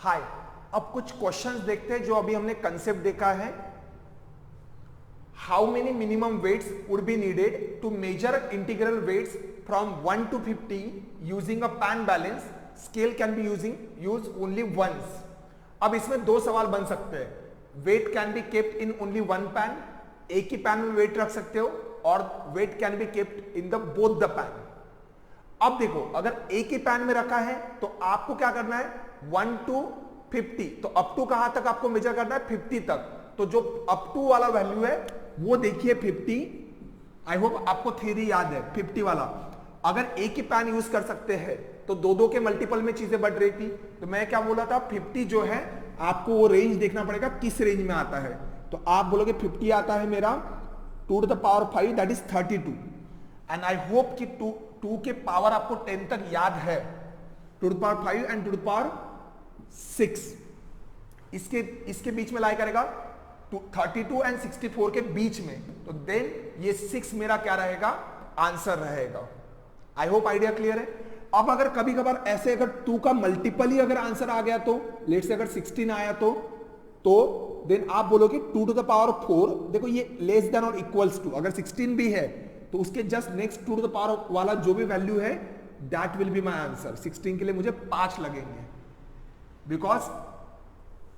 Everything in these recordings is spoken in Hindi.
हाय, अब कुछ क्वेश्चंस देखते हैं जो अभी हमने कंसेप्ट देखा है। How many minimum weights would be needed to measure integral weights from 1 to 50 using a pan balance scale can be use only once. अब इसमें दो सवाल बन सकते हैं। Weight can be kept in only one pan, एक ही पैन में वेट रख सकते हो, और weight can be kept in the both the pan. अब देखो, अगर एक ही पैन में रखा है तो आपको क्या करना है, 1 to 50, तो अप टू कहां तक आपको मेजर करना है, 50 तक। तो जो अप टू वाला वैल्यू है वो देखिए 50। आई होप आपको थ्योरी याद है 50 वाला। अगर एक ही पैन यूज कर सकते हैं तो दो दो के मल्टीपल में चीजें बढ़ रही थी। तो मैं क्या बोला था, 50 जो है आपको वो रेंज देखना पड़ेगा किस रेंज में आता है। तो आप बोलोगे 50 आता है मेरा 2 to the power 5, that is 32। And I hope कि 2 के पावर आपको 10 तक याद है, 2 to the power 5 and 2 to the power 6 इसके बीच में लाई करेगा 32 एंड 64 के बीच में। तो देन ये 6 मेरा क्या रहेगा, आंसर रहेगा। आई होप आइडिया क्लियर है। अब अगर कभी कभार ऐसे अगर 2 का मल्टीपल ही अगर आंसर आ गया, तो लेट से अगर 16 आया तो देन आप बोलोगे 2 to the power 4। देखो ये लेस देन और इक्वल्स टू, अगर 16 भी है तो उसके just next 2 to the power वाला जो भी वैल्यू है that will be my answer. 16 के लिए मुझे 5 लगेंगे, बिकॉज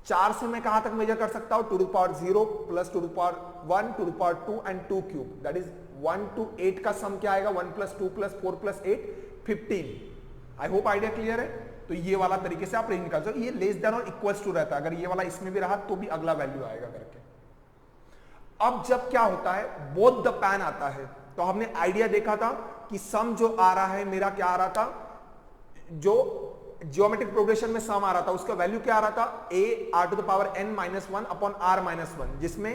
4 से मैं कहां तक मेजर कर सकता हूं, 2 to the power 0 plus 2 to the power 1, 2 to the power 2 and 2 cube, that is 1 to 8 का सम क्या आएगा, 1 + 2 + 4 + 8 15। आई होप आइडिया क्लियर है। तो ये वाला तरीके से आप रेंज निकाल सकते हो। ये लेस देन और इक्वल्स टू रहता है, अगर ये वाला इसमें भी रहा तो भी अगला वैल्यू आएगा करके। अब जब क्या होता है, बोथ द पैन आता है, तो हमने आइडिया देखा था कि सम जो आ रहा है मेरा क्या आ रहा था, जो ज्योमेट्रिक प्रोग्रेशन में सम आ रहा था उसका वैल्यू क्या आ रहा था, a r to the power n - 1 upon r - 1, जिसमें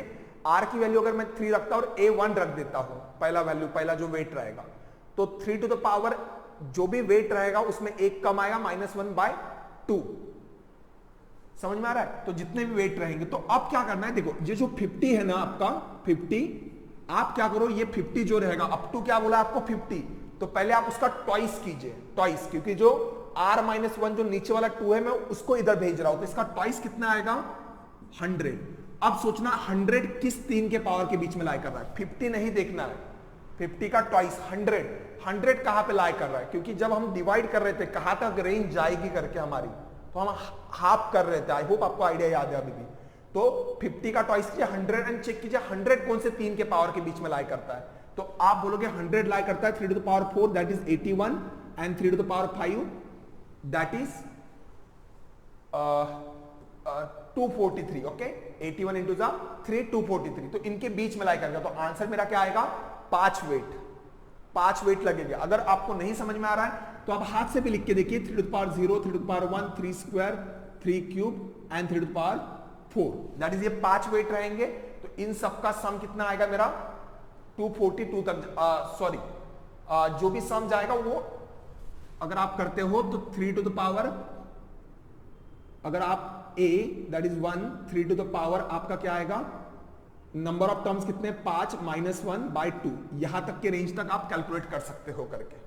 r की वैल्यू अगर मैं 3 रखता और a 1 रख देता हूं, पहला वैल्यू, पहला जो वेट रहेगा, तो 3 to the power जो भी वेट रहेगा उसमें एक कम आएगा, -1/2। समझ में आ रहा है। तो जितने भी वेट रहेंगे, तो अब क्या करना है, देखो ये जो 50 है ना आपका 50, आप क्या करो, ये 50 जो रहेगा अप टू क्या बोला आपको 50, तो पहले आप उसका ट्वाइस कीजिए, ट्वाइस, क्योंकि जो r - 1 जो नीचे वाला 2 है मैं उसको इधर भेज रहा हूं, तो इसका ट्वाइस कितना आएगा, 100। अब सोचना 100 किस 3 के पावर के बीच में लाई कर रहा है, 50 नहीं देखना है, 50 का ट्वाइस 100 कहां पे लाई कर रहा है, क्योंकि जब हम डिवाइड कर रहे थे कहां तक रेंज जाएगी करके हमारी, तो हम हाफ कर रहे थे। आई होप आपको आइडिया याद है अभी भी। तो 50 का ट्वाइस कीजिए 100 एंड चेक कीजिए 100 कौन से 3 के पावर के बीच में लाई करता है। तो आप बोलोगे 100 लाई करता है 3 to the power 4 that is 81 and 3 to the power 5 that is 243। Okay, 81 into 3 243, तो इनके बीच में लाई करेगा। तो आंसर मेरा क्या आएगा, 5 वेट लगेगा। अगर आपको नहीं समझ में आ रहा है तो आप हाथ से भी लिख के देखिए, 3 to the power 0, 3 to the power 1, 3 square, 3 cube and 3 to the power 4, that is ये 5 वेट रहेंगे। तो इन सबका सम कितना आएगा मेरा, 242 तक, सॉरी जो भी सम जाएगा वो अगर आप करते हो तो 3 to the power, अगर आप a that is 1, 3 to the power आपका क्या आएगा, नंबर ऑफ टर्म्स कितने, 5 - 1/2, यहां तक के रेंज तक आप कैलकुलेट कर सकते हो करके।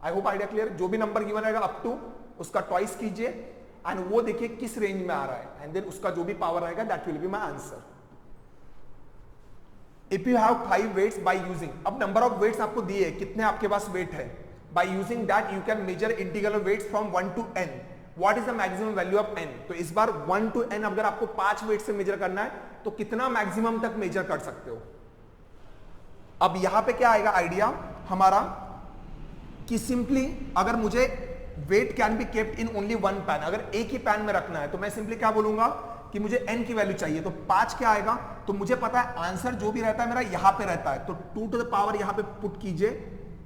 I hope idea clear. जो भी नंबर गिवन रहेगा अप टू उसका ट्वाइस कीजिए एंड वो देखिए किस रेंज में आ रहा है, एंड देन उसका जो भी पावर रहेगा that will be my answer. If you have 5 weights by using, अब नंबर ऑफ वेट्स आपको दिए, कितने आपके पास वेट है, by using that you can measure integral weights from 1 to n, what is the maximum value of n। तो इस बार 1 to n अगर आपको 5 वेट से मेजर करना है तो कितना मैक्सिमम तक मेजर कर सकते हो। अब यहां पे क्या आएगा आइडिया हमारा, कि सिंपली अगर मुझे weight can be kept in only one pan, अगर एक ही पैन में रखना है तो मैं सिंपली क्या बोलूंगा कि मुझे n की वैल्यू चाहिए, तो 5 क्या आएगा, तो मुझे पता है आंसर जो भी रहता है मेरा यहां पे रहता है, तो 2 to the power यहां पे पुट कीजिए,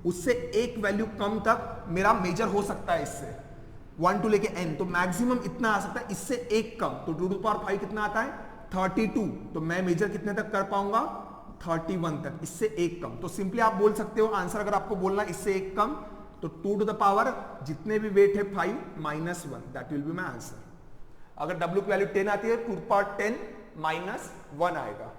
उससे एक वैल्यू कम तक मेरा मेजर हो सकता है इससे 1 to लेके n, तो मैक्सिमम इतना आ सकता है, इससे एक कम, तो 2 to the power 5 कितना आता है 32, तो मैं मेजर कितने तक कर पाऊंगा 31 तक, इससे एक कम। तो सिंपली आप बोल सकते हो आंसर अगर आपको बोलना इससे एक कम, तो 2 to the power जितने भी वेट है 5 - 1, that will be my answer. अगर w की वैल्यू 10 आती है 2 to the power 10 - 1 आएगा।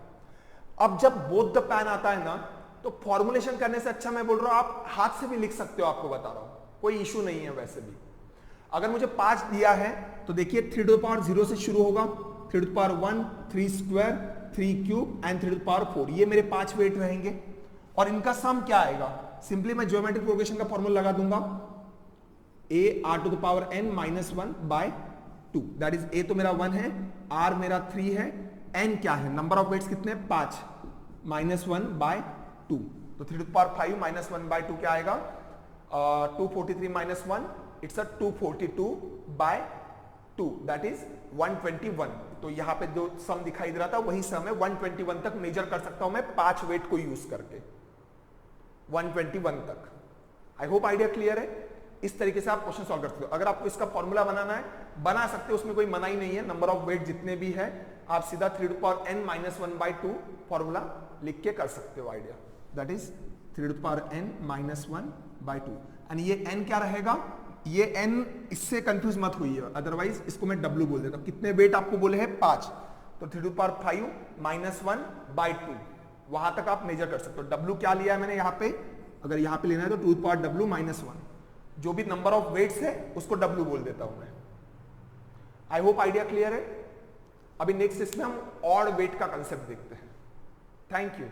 अब जब बोथ द पैन आता है ना, तो फॉर्मुलेशन करने से अच्छा मैं बोल रहा हूं आप हाथ से भी लिख सकते हो, आपको बता रहा हूं कोई इशू नहीं है वैसे भी। अगर मुझे 5 दिया है तो देखिए 3 टू द पावर 0 से शुरू होगा, 3 to the power 1, 3 square, 3 cube and 3 to the power 4, ये मेरे 5 वेट रहेंगे। और इनका सम क्या आएगा, सिंपली मैं ज्योमेट्रिक प्रोग्रेशन का फॉर्मूला लगा दूंगा, a r to the power n minus 1 by 2, that is a तो मेरा 1 है, r मेरा 3 है, n क्या है, नंबर ऑफ वेट्स कितने, 5 माइनस 1 बाय 2, तो 3 to the power 5 minus 1 by 2 क्या आएगा, 243 minus 1, it's a 242 by 2, that is 121। तो यहां पे जो सम दिखाई दे रहा था वही सम है, 121 तक मेजर कर सकता हूं मैं 5 वेट को यूज करके, 121 तक। आई होप आइडिया क्लियर है। इस तरीके से आप क्वेश्चन सॉल्व कर सकते हो। अगर आपको इसका फॉर्मूला बनाना है बना सकते हो, उसमें कोई मनाही नहीं है, नंबर ऑफ वेट जितने भी है आप सीधा 3 to power n minus 1 by 2 formula लिख के कर सकते हो idea, that is 3 to power n minus 1 by 2। And ये n क्या रहेगा, ये n इससे कंफ्यूज मत हुई है, अदरवाइज इसको मैं w बोल देता हूं। कितने वेट आपको बोले हैं 5, तो 3 टू पावर 5 माइनस 1 बाय 2, वहां तक आप मेजर कर सकते हो। w क्या लिया है मैंने यहाँ पे, अगर यहाँ पे लेना है तो 2 पावर w माइनस 1, जो भी नंबर ऑफ वेट्स है उसको w बोल देता हूं मैं। आई होप आइडिया क्लियर है। अभी नेक्स्ट इसमें हम ऑड वेट का कंसेप्ट देखते हैं। Thank you.